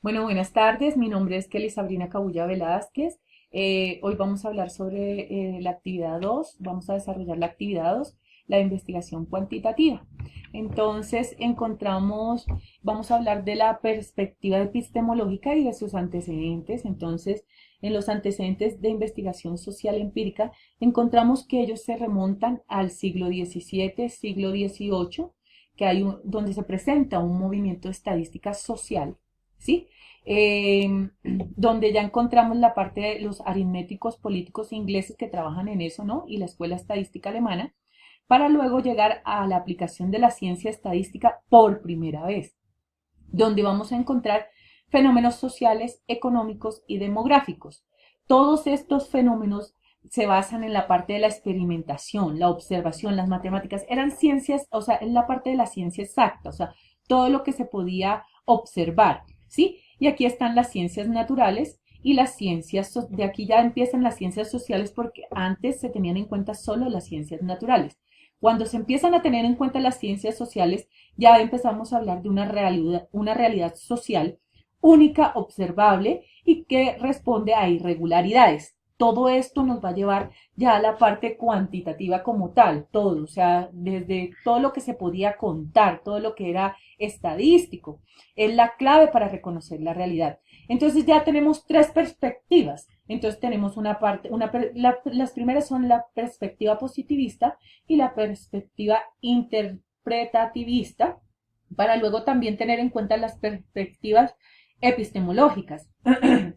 Bueno, buenas tardes. Mi nombre es Kelly Sabrina Cabulla Velázquez. Hoy vamos a hablar sobre la actividad 2. Vamos a desarrollar la actividad 2, la investigación cuantitativa. Entonces, vamos a hablar de la perspectiva epistemológica y de sus antecedentes. Entonces, en los antecedentes de investigación social empírica, encontramos que ellos se remontan al siglo XVII, siglo XVIII, donde se presenta un movimiento de estadística social, ¿sí? Donde ya encontramos la parte de los aritméticos políticos ingleses que trabajan en eso, ¿no? Y la escuela estadística alemana, para luego llegar a la aplicación de la ciencia estadística por primera vez, donde vamos a encontrar fenómenos sociales, económicos y demográficos. Todos estos fenómenos se basan en la parte de la experimentación, la observación, las matemáticas, eran ciencias, o sea, en la parte de la ciencia exacta, o sea, todo lo que se podía observar, ¿sí? Y aquí están las ciencias naturales y las ciencias, de aquí ya empiezan las ciencias sociales porque antes se tenían en cuenta solo las ciencias naturales. Cuando se empiezan a tener en cuenta las ciencias sociales, ya empezamos a hablar de una realidad social única, observable y que responde a irregularidades. Todo esto nos va a llevar ya a la parte cuantitativa como tal, todo, o sea, desde todo lo que se podía contar, todo lo que era estadístico, es la clave para reconocer la realidad. Entonces ya tenemos tres perspectivas. Entonces tenemos una parte, las primeras son la perspectiva positivista y la perspectiva interpretativista, para luego también tener en cuenta las perspectivas epistemológicas.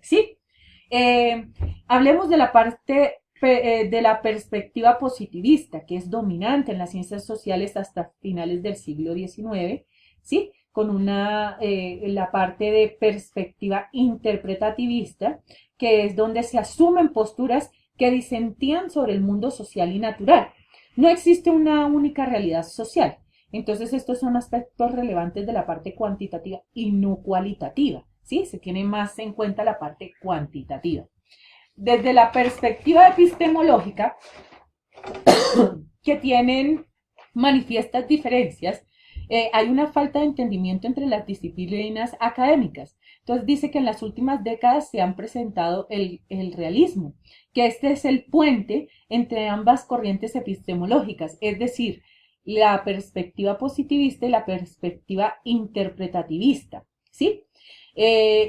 ¿Sí? Eh, Hablemos de la parte de la perspectiva positivista, que es dominante en las ciencias sociales hasta finales del siglo XIX, ¿sí? Con la parte de perspectiva interpretativista, que es donde se asumen posturas que disentían sobre el mundo social y natural. No existe una única realidad social. Entonces, estos son aspectos relevantes de la parte cuantitativa y no cualitativa, ¿sí? Se tiene más en cuenta la parte cuantitativa. Desde la perspectiva epistemológica, que tienen manifiestas diferencias, hay una falta de entendimiento entre las disciplinas académicas. Entonces dice que en las últimas décadas se han presentado el realismo, que este es el puente entre ambas corrientes epistemológicas, es decir, la perspectiva positivista y la perspectiva interpretativista, ¿sí?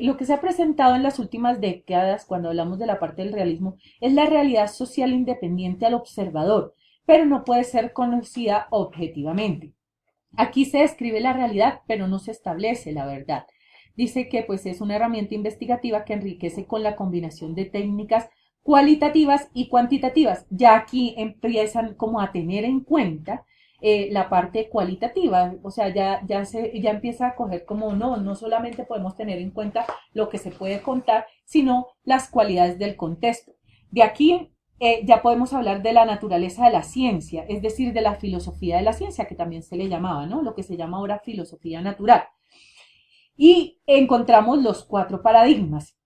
Lo que se ha presentado en las últimas décadas, cuando hablamos de la parte del realismo, es la realidad social independiente al observador, pero no puede ser conocida objetivamente. Aquí se describe la realidad, pero no se establece la verdad. Dice que pues es una herramienta investigativa que enriquece con la combinación de técnicas cualitativas y cuantitativas. Ya aquí empiezan como a tener en cuenta la parte cualitativa, o sea, ya empieza a coger como no solamente podemos tener en cuenta lo que se puede contar, sino las cualidades del contexto. De aquí ya podemos hablar de la naturaleza de la ciencia, es decir, de la filosofía de la ciencia, que también se le llamaba, ¿no? Lo que se llama ahora filosofía natural. Y encontramos los cuatro paradigmas.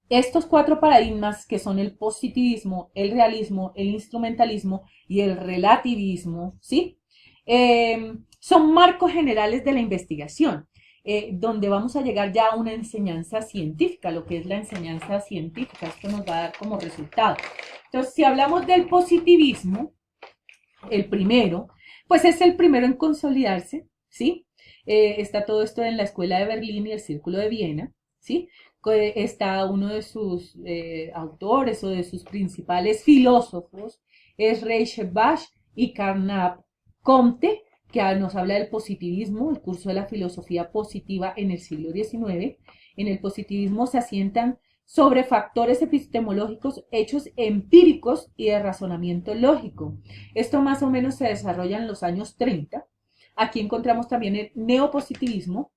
Estos cuatro paradigmas, que son el positivismo, el realismo, el instrumentalismo y el relativismo, ¿sí? Son marcos generales de la investigación, donde vamos a llegar ya a una enseñanza científica, lo que es la enseñanza científica. Esto nos va a dar como resultado. Entonces, si hablamos del positivismo, el primero, pues es el primero en consolidarse, ¿sí? Está todo esto en la Escuela de Berlín y el Círculo de Viena, ¿sí? Está uno de sus autores o de sus principales filósofos, es Reichenbach y Carnap Comte, que nos habla del positivismo, el curso de la filosofía positiva en el siglo XIX. En el positivismo se asientan sobre factores epistemológicos, hechos empíricos y de razonamiento lógico. Esto más o menos se desarrolla en los años 30. Aquí encontramos también el neopositivismo.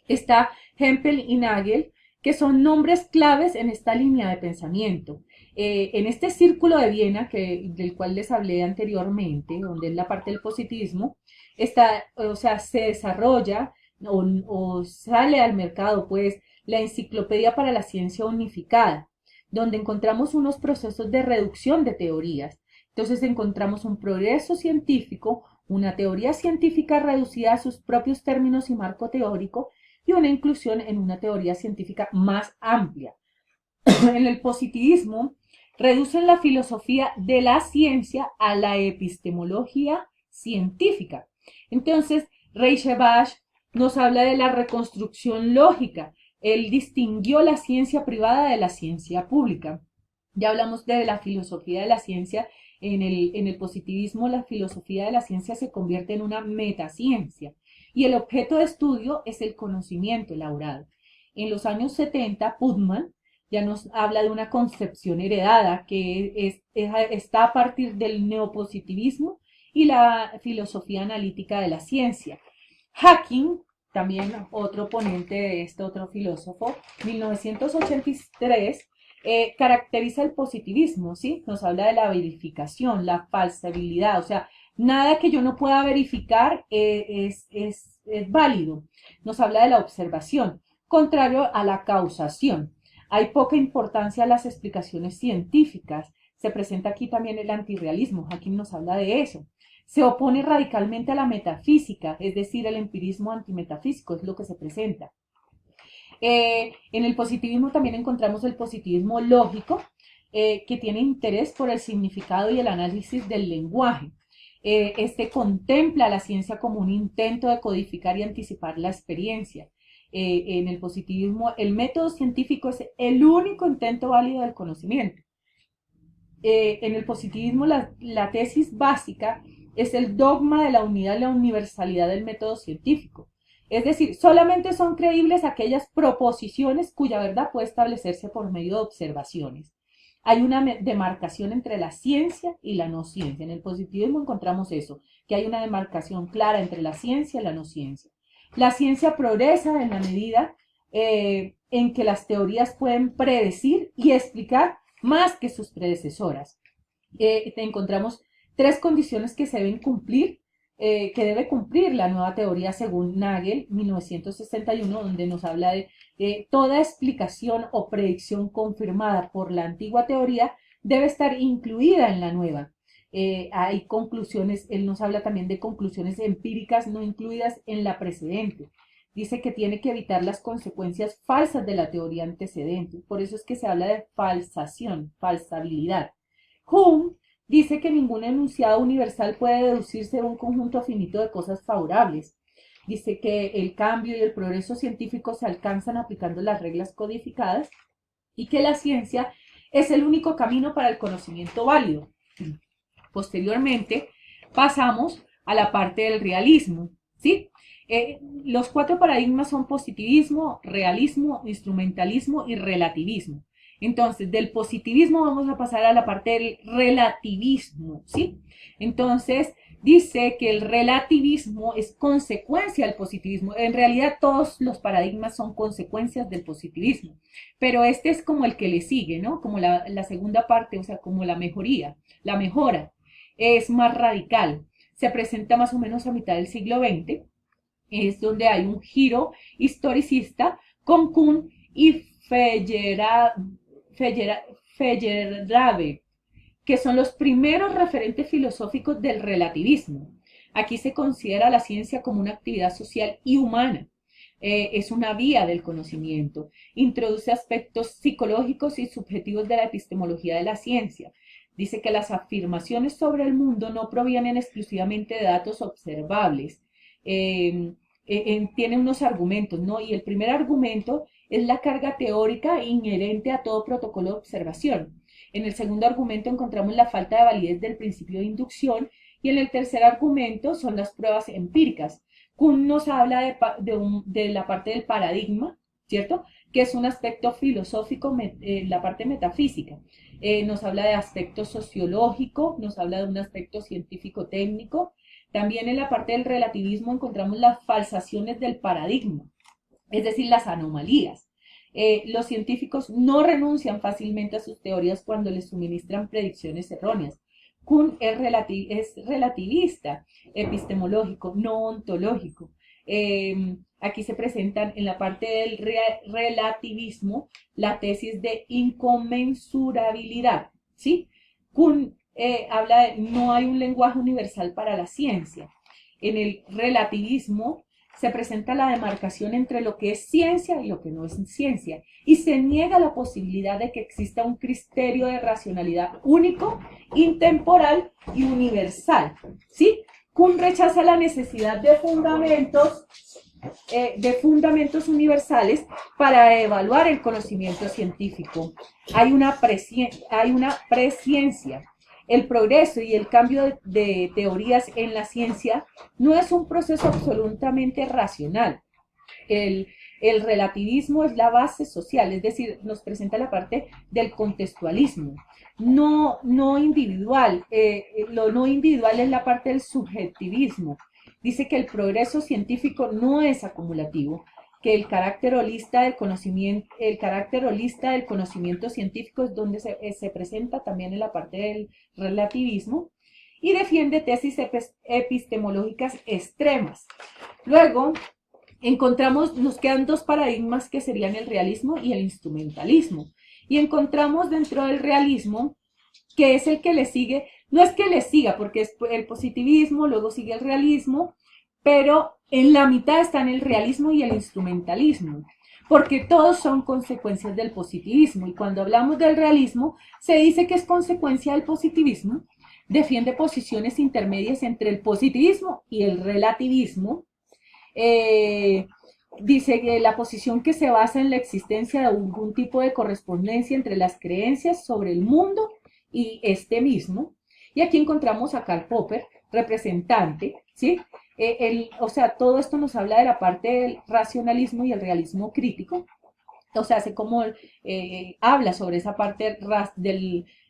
Está Hempel y Nagel, que son nombres claves en esta línea de pensamiento. En este círculo de Viena, del cual les hablé anteriormente, donde es la parte del positivismo, o sea, se desarrolla o sale al mercado, pues, la Enciclopedia para la Ciencia Unificada, donde encontramos unos procesos de reducción de teorías. Entonces encontramos un progreso científico, una teoría científica reducida a sus propios términos y marco teórico, y una inclusión en una teoría científica más amplia. En el positivismo, reducen la filosofía de la ciencia a la epistemología científica. Entonces, Reichenbach nos habla de la reconstrucción lógica. Él distinguió la ciencia privada de la ciencia pública. Ya hablamos de la filosofía de la ciencia. En el positivismo, la filosofía de la ciencia se convierte en una metaciencia y el objeto de estudio es el conocimiento elaborado. En los años 70, Putnam ya nos habla de una concepción heredada que está a partir del neopositivismo y la filosofía analítica de la ciencia. Hacking, también otro ponente de este otro filósofo, 1983, caracteriza el positivismo, ¿sí? Nos habla de la verificación, la falsabilidad, o sea, nada que yo no pueda verificar es válido. Nos habla de la observación, contrario a la causación. Hay poca importancia a las explicaciones científicas. Se presenta aquí también el antirrealismo. Hacking nos habla de eso. Se opone radicalmente a la metafísica, es decir, el empirismo antimetafísico, es lo que se presenta. En el positivismo también encontramos el positivismo lógico, que tiene interés por el significado y el análisis del lenguaje. Este contempla la ciencia como un intento de codificar y anticipar la experiencia. En el positivismo, el método científico es el único intento válido del conocimiento. En el positivismo, la tesis básica es el dogma de la unidad y la universalidad del método científico. Es decir, solamente son creíbles aquellas proposiciones cuya verdad puede establecerse por medio de observaciones. Hay una demarcación entre la ciencia y la no ciencia. En el positivismo encontramos eso, que hay una demarcación clara entre la ciencia y la no ciencia. La ciencia progresa en la medida en que las teorías pueden predecir y explicar más que sus predecesoras. Encontramos tres condiciones que se deben cumplir, que debe cumplir la nueva teoría según Nagel, 1961, donde nos habla de toda explicación o predicción confirmada por la antigua teoría debe estar incluida en la nueva. Hay conclusiones, él nos habla también de conclusiones empíricas no incluidas en la precedente. Dice que tiene que evitar las consecuencias falsas de la teoría antecedente. Por eso es que se habla de falsación, falsabilidad. Hume dice que ningún enunciado universal puede deducirse de un conjunto finito de cosas favorables. Dice que el cambio y el progreso científico se alcanzan aplicando las reglas codificadas y que la ciencia es el único camino para el conocimiento válido. Posteriormente, pasamos a la parte del realismo, ¿sí? Los cuatro paradigmas son positivismo, realismo, instrumentalismo y relativismo. Entonces, del positivismo vamos a pasar a la parte del relativismo, ¿sí? Entonces, dice que el relativismo es consecuencia del positivismo. En realidad, todos los paradigmas son consecuencias del positivismo, pero este es como el que le sigue, ¿no? Como la segunda parte, o sea, como la mejoría, la mejora. Es más radical. Se presenta más o menos a mitad del siglo XX. Es donde hay un giro historicista con Kuhn y Feyerabend, que son los primeros referentes filosóficos del relativismo. Aquí se considera la ciencia como una actividad social y humana. Es una vía del conocimiento. Introduce aspectos psicológicos y subjetivos de la epistemología de la ciencia. Dice que las afirmaciones sobre el mundo no provienen exclusivamente de datos observables. Tiene unos argumentos, ¿no? Y el primer argumento es la carga teórica inherente a todo protocolo de observación. En el segundo argumento encontramos la falta de validez del principio de inducción y en el tercer argumento son las pruebas empíricas. Kuhn nos habla de la parte del paradigma, ¿cierto? Que es un aspecto filosófico, la parte metafísica. Nos habla de aspecto sociológico, nos habla de un aspecto científico-técnico. También en la parte del relativismo encontramos las falsaciones del paradigma, es decir, las anomalías. Los científicos no renuncian fácilmente a sus teorías cuando les suministran predicciones erróneas. Kuhn es relativista, epistemológico, no ontológico. Aquí se presentan en la parte del relativismo la tesis de inconmensurabilidad, ¿sí? Kuhn habla de no hay un lenguaje universal para la ciencia. En el relativismo se presenta la demarcación entre lo que es ciencia y lo que no es ciencia, y se niega la posibilidad de que exista un criterio de racionalidad único, intemporal y universal, ¿sí? Kuhn rechaza la necesidad de fundamentos universales para evaluar el conocimiento científico. Hay una presciencia. El progreso y el cambio de teorías en la ciencia no es un proceso absolutamente racional. El relativismo es la base social, es decir, nos presenta la parte del contextualismo, no individual. Lo no individual es la parte del subjetivismo. Dice que el progreso científico no es acumulativo, que el carácter holista del conocimiento científico es donde se presenta también en la parte del relativismo, y defiende tesis epistemológicas extremas. Luego nos quedan dos paradigmas que serían el realismo y el instrumentalismo. Y encontramos dentro del realismo, que es el que le sigue, no es que le siga, porque es el positivismo, luego sigue el realismo, pero en la mitad están el realismo y el instrumentalismo, porque todos son consecuencias del positivismo. Y cuando hablamos del realismo, se dice que es consecuencia del positivismo, defiende posiciones intermedias entre el positivismo y el relativismo. Dice que la posición que se basa en la existencia de algún tipo de correspondencia entre las creencias sobre el mundo y este mismo. Y aquí encontramos a Karl Popper, representante, ¿sí? O sea, todo esto nos habla de la parte del racionalismo y el realismo crítico. O sea, hace como habla sobre esa parte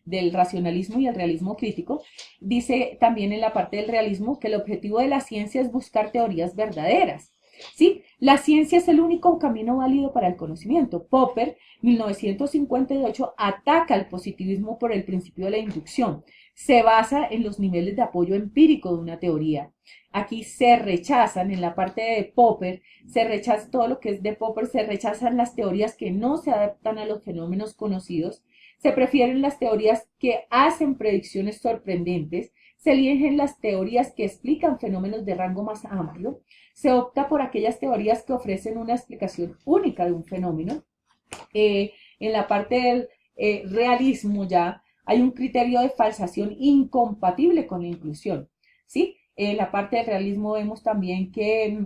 del racionalismo y el realismo crítico. Dice también en la parte del realismo que el objetivo de la ciencia es buscar teorías verdaderas. ¿Sí? La ciencia es el único camino válido para el conocimiento. Popper, 1958, ataca al positivismo por el principio de la inducción. Se basa en los niveles de apoyo empírico de una teoría. Aquí se rechazan, en la parte de Popper, se rechaza todo lo que es de Popper, se rechazan las teorías que no se adaptan a los fenómenos conocidos, se prefieren las teorías que hacen predicciones sorprendentes, se eligen las teorías que explican fenómenos de rango más amplio, se opta por aquellas teorías que ofrecen una explicación única de un fenómeno. En la parte del realismo ya hay un criterio de falsación incompatible con la inclusión, ¿sí? En la parte del realismo vemos también que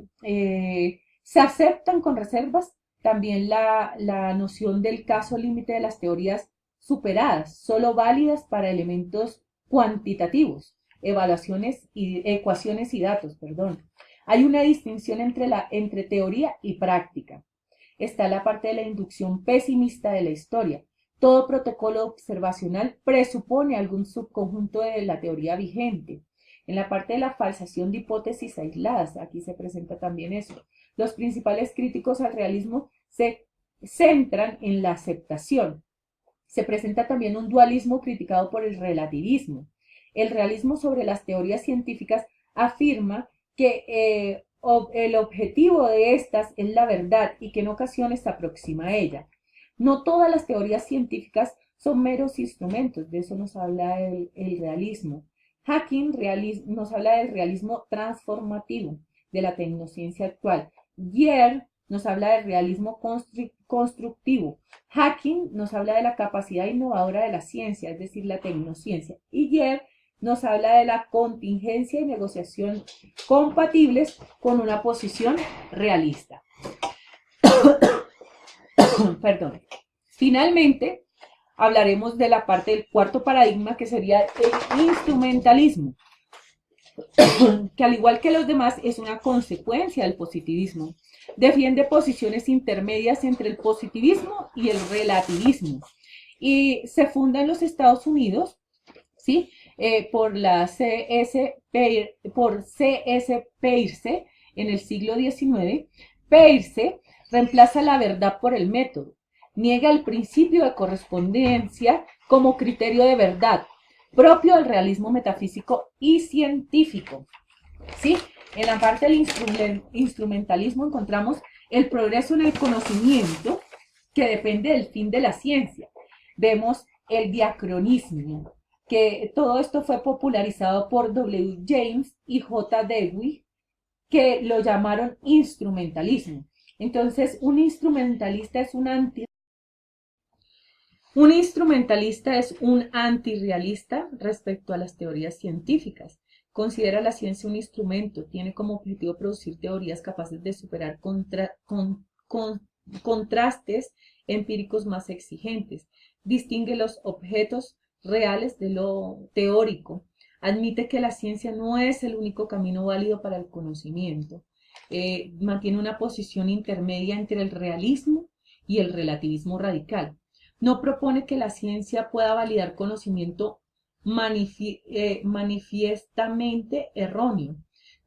se aceptan con reservas también la noción del caso límite de las teorías superadas, solo válidas para elementos cuantitativos, ecuaciones y datos, perdón. Hay una distinción entre teoría y práctica. Está la parte de la inducción pesimista de la historia. Todo protocolo observacional presupone algún subconjunto de la teoría vigente. En la parte de la falsación de hipótesis aisladas, aquí se presenta también eso. Los principales críticos al realismo se centran en la aceptación. Se presenta también un dualismo criticado por el relativismo. El realismo sobre las teorías científicas afirma que el objetivo de estas es la verdad y que en ocasiones se aproxima a ella. No todas las teorías científicas son meros instrumentos, de eso nos habla el realismo. Hacking nos habla del realismo transformativo de la tecnociencia actual. Gier nos habla del realismo constructivo. Hacking nos habla de la capacidad innovadora de la ciencia, es decir, la tecnociencia. Y Gier nos habla de la contingencia y negociación compatibles con una posición realista. Perdón. Finalmente, hablaremos de la parte del cuarto paradigma, que sería el instrumentalismo, que al igual que los demás es una consecuencia del positivismo. Defiende posiciones intermedias entre el positivismo y el relativismo. Y se funda en los Estados Unidos, ¿sí? Por C.S. Peirce en el siglo XIX. Peirce reemplaza la verdad por el método. Niega el principio de correspondencia como criterio de verdad, propio del realismo metafísico y científico. ¿Sí? En la parte del instrumentalismo encontramos el progreso en el conocimiento que depende del fin de la ciencia. Vemos el diacronismo, que todo esto fue popularizado por W. James y J. Dewey, que lo llamaron instrumentalismo. Entonces, un instrumentalista es un antirrealista respecto a las teorías científicas. Considera la ciencia un instrumento, tiene como objetivo producir teorías capaces de superar contrastes empíricos más exigentes. Distingue los objetos reales de lo teórico. Admite que la ciencia no es el único camino válido para el conocimiento. Mantiene una posición intermedia entre el realismo y el relativismo radical. No propone que la ciencia pueda validar conocimiento manifiestamente erróneo.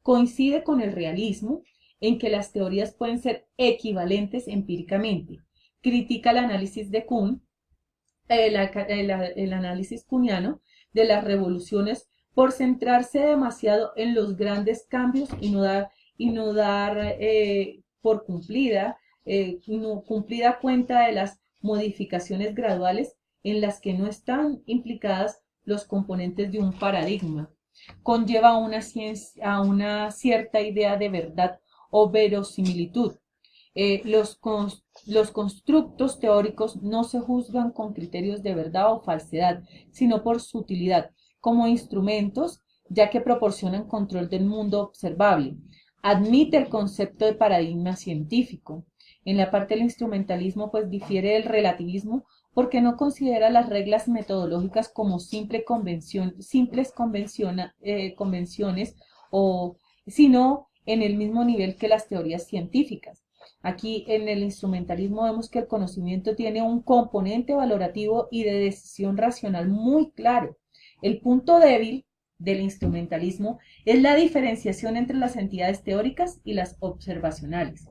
Coincide con el realismo en que las teorías pueden ser equivalentes empíricamente. Critica el análisis de Kuhn, el análisis kuhniano de las revoluciones por centrarse demasiado en los grandes cambios y no dar por cumplida cuenta de las modificaciones graduales en las que no están implicadas los componentes de un paradigma. Conlleva a una cierta idea de verdad o verosimilitud. Los constructos teóricos no se juzgan con criterios de verdad o falsedad, sino por su utilidad como instrumentos, ya que proporcionan control del mundo observable. Admite el concepto de paradigma científico. En la parte del instrumentalismo, pues difiere del relativismo porque no considera las reglas metodológicas como simples convenciones, sino en el mismo nivel que las teorías científicas. Aquí en el instrumentalismo vemos que el conocimiento tiene un componente valorativo y de decisión racional muy claro. El punto débil del instrumentalismo es la diferenciación entre las entidades teóricas y las observacionales.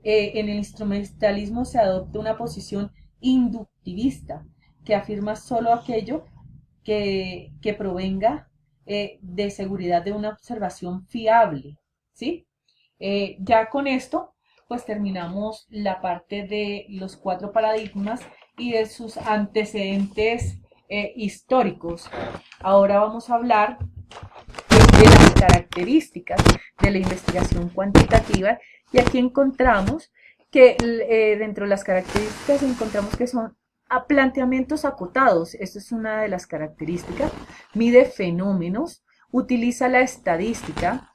En el instrumentalismo se adopta una posición inductivista que afirma solo aquello que provenga de seguridad de una observación fiable, ¿sí? Ya con esto, pues terminamos la parte de los 4 paradigmas y de sus antecedentes históricos. Ahora vamos a hablar de las características de la investigación cuantitativa y aquí encontramos que dentro de las características encontramos que son planteamientos acotados. Esta es una de las características. Mide fenómenos, utiliza la estadística,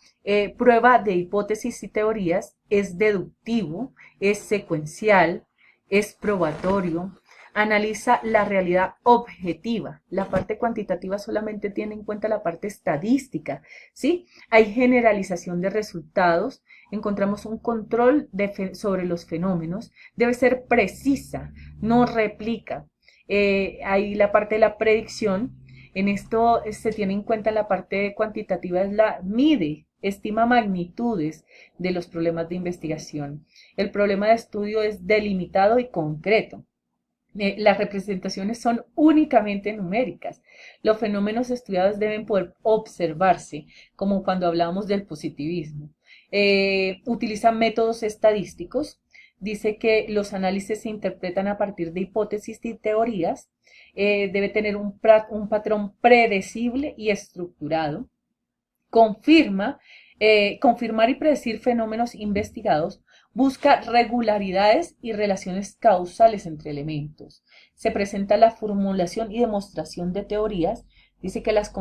prueba de hipótesis y teorías, es deductivo, es secuencial, es probatorio, analiza la realidad objetiva. La parte cuantitativa solamente tiene en cuenta la parte estadística, ¿sí? Hay generalización de resultados, encontramos un control sobre los fenómenos, debe ser precisa, no replica. Hay la parte de la predicción, en esto se tiene en cuenta la parte cuantitativa, es la mide, estima magnitudes de los problemas de investigación. El problema de estudio es delimitado y concreto. Las representaciones son únicamente numéricas. Los fenómenos estudiados deben poder observarse, como cuando hablábamos del positivismo. Utiliza métodos estadísticos. Dice que los análisis se interpretan a partir de hipótesis y teorías. Debe tener un patrón predecible y estructurado. Confirmar y predecir fenómenos investigados. Busca regularidades y relaciones causales entre elementos. Se presenta la formulación y demostración de teorías. Dice que las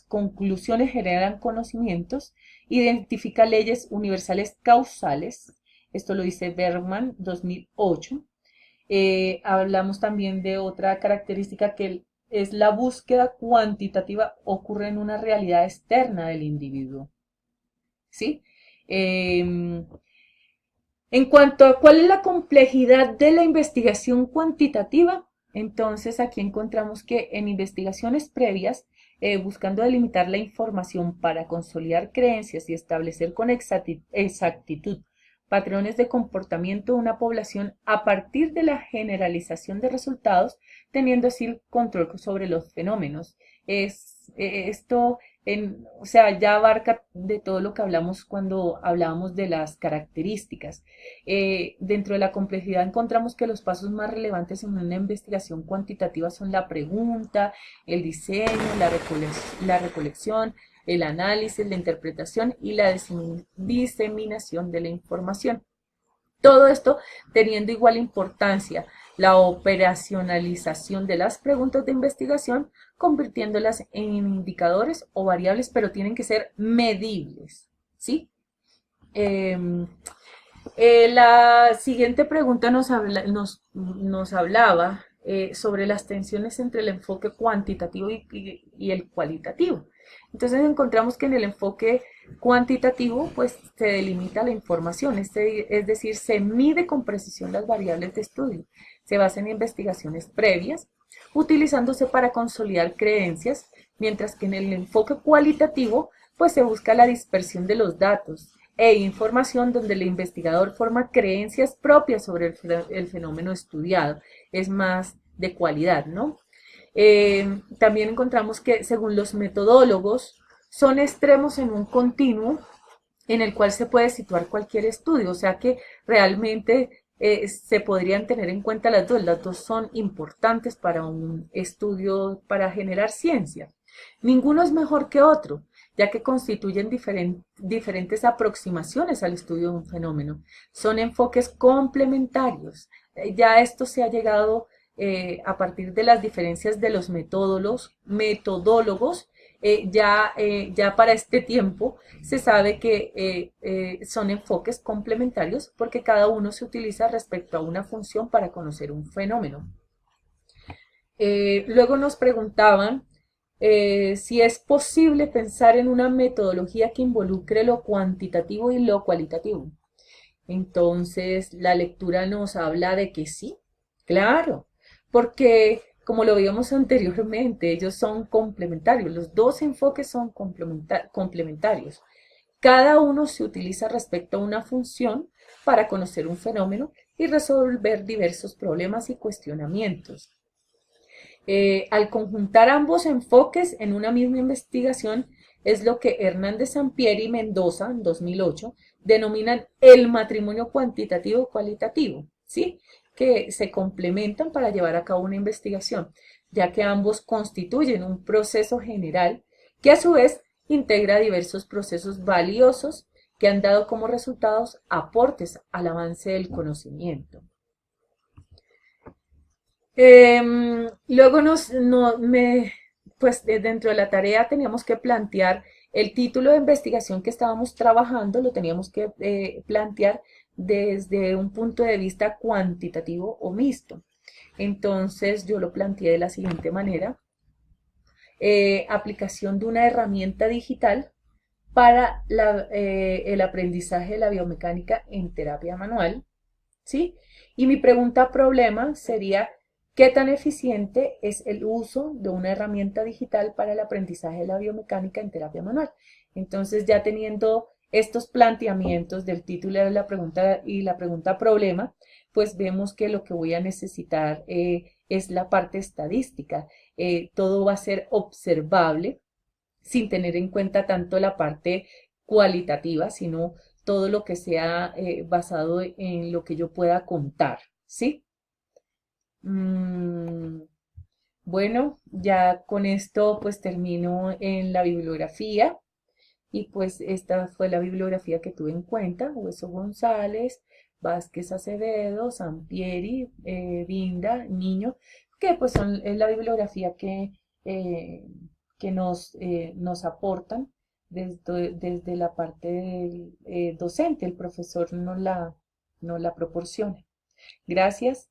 conclusiones generan conocimientos. Identifica leyes universales causales. Esto lo dice Bergman, 2008. Hablamos también de otra característica que es la búsqueda cuantitativa, ocurre en una realidad externa del individuo. ¿Sí? En cuanto a cuál es la complejidad de la investigación cuantitativa, entonces aquí encontramos que en investigaciones previas, buscando delimitar la información para consolidar creencias y establecer con exactitud patrones de comportamiento de una población a partir de la generalización de resultados, teniendo así el control sobre los fenómenos. Esto o sea, ya abarca de todo lo que hablamos cuando hablábamos de las características. Dentro de la complejidad encontramos que los pasos más relevantes en una investigación cuantitativa son la pregunta, el diseño, la recolección, el análisis, la interpretación y la diseminación de la información. Todo esto teniendo igual importancia la operacionalización de las preguntas de investigación, convirtiéndolas en indicadores o variables, pero tienen que ser medibles, ¿sí? La siguiente pregunta nos hablaba sobre las tensiones entre el enfoque cuantitativo y el cualitativo. Entonces encontramos que en el enfoque cuantitativo pues se delimita la información, es decir, se mide con precisión las variables de estudio, se basa en investigaciones previas, utilizándose para consolidar creencias, mientras que en el enfoque cualitativo pues se busca la dispersión de los datos e información donde el investigador forma creencias propias sobre el fenómeno estudiado, es más de cualidad, ¿no? También encontramos que según los metodólogos son extremos en un continuo en el cual se puede situar cualquier estudio, o sea que realmente se podrían tener en cuenta las dos son importantes para un estudio, para generar ciencia. Ninguno es mejor que otro, ya que constituyen diferentes aproximaciones al estudio de un fenómeno. Son enfoques complementarios. Ya esto se ha llegado a partir de las diferencias de los metodólogos, ya para este tiempo se sabe que son enfoques complementarios porque cada uno se utiliza respecto a una función para conocer un fenómeno. Luego nos preguntaban si es posible pensar en una metodología que involucre lo cuantitativo y lo cualitativo. Entonces, la lectura nos habla de que sí, claro, porque como lo vimos anteriormente, ellos son complementarios, los dos enfoques son complementarios. Cada uno se utiliza respecto a una función para conocer un fenómeno y resolver diversos problemas y cuestionamientos. Al conjuntar ambos enfoques en una misma investigación es lo que Hernández Sampieri y Mendoza en 2008 denominan el matrimonio cuantitativo-cualitativo, ¿sí? Que se complementan para llevar a cabo una investigación, ya que ambos constituyen un proceso general que a su vez integra diversos procesos valiosos que han dado como resultados aportes al avance del conocimiento. Luego pues dentro de la tarea teníamos que plantear el título de investigación que estábamos trabajando, lo teníamos que plantear desde un punto de vista cuantitativo o mixto. Entonces yo lo planteé de la siguiente manera. Aplicación de una herramienta digital para el aprendizaje de la biomecánica en terapia manual, ¿sí? Y mi pregunta problema sería, ¿qué tan eficiente es el uso de una herramienta digital para el aprendizaje de la biomecánica en terapia manual? Entonces, ya teniendo estos planteamientos del título de la pregunta y la pregunta problema, pues vemos que lo que voy a necesitar es la parte estadística. Todo va a ser observable sin tener en cuenta tanto la parte cualitativa, sino todo lo que sea basado en lo que yo pueda contar, ¿sí? Bueno, ya con esto pues termino en la bibliografía y pues esta fue la bibliografía que tuve en cuenta: Hueso González, Vázquez Acevedo, Sampieri, Vinda, Niño, que pues es la bibliografía que nos aportan desde la parte del docente, el profesor nos la proporciona. Gracias.